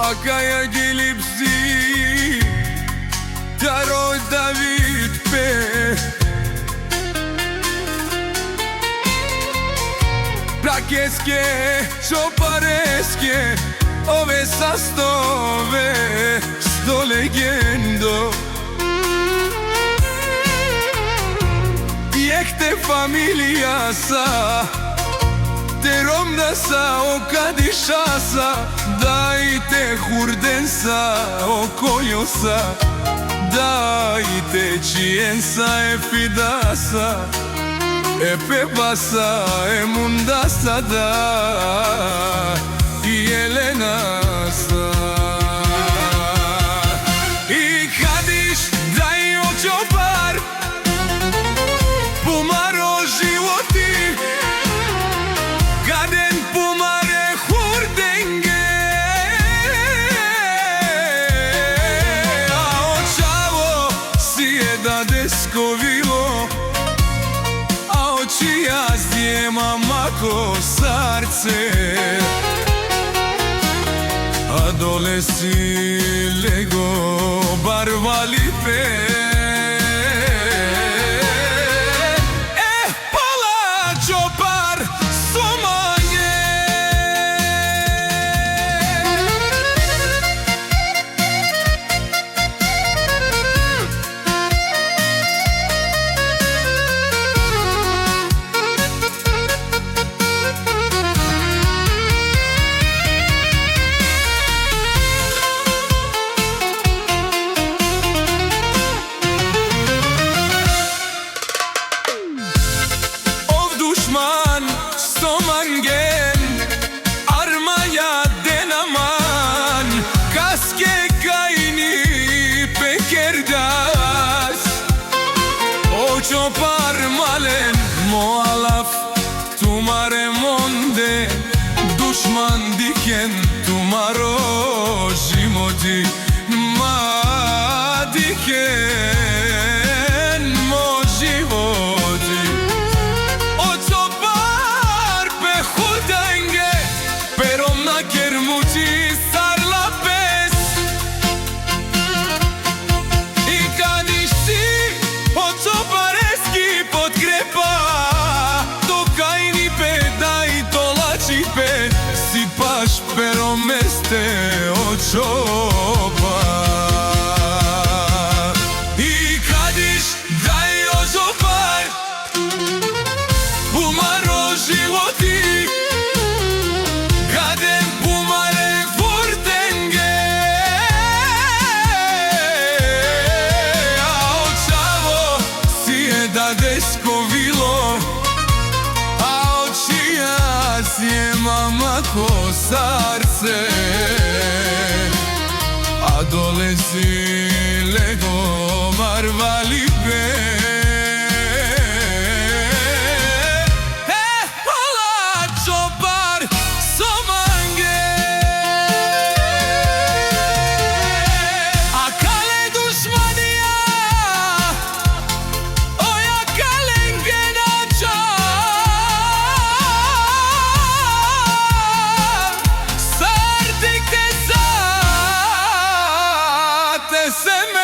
Akaja gilipsi Taroj David pe Prakeske, čopareske Ove sastove Sto legendo Jehte familija sa Te romda sa o kadishasa Dajte hurdensa o kojosa Dajte čijensa e fidasa E pebasa e mundasa da I Elenasa I kadiš daj očopar Pomaro životi Kaden pomare hurdenge A očavo si je da deskovilo A oči ja zdjemam ako sarce A dole si lego barvali pe Čopar malen moalaf Tumare monde Dušman diken Tumaro životi Ma diken Mo životi O čopar pe hudenge Perom na kermuti sarla pes I kadiš si o čopar Si paš pero meste očopa I kadiš daj očopar Pumaro životi Kadem pumare furtenge A očavo si je da deskovilo Sjemam ako sarce A dole si lego marvali pe Hola čopar somange A kale dušmanija Oja kalenge nađa Se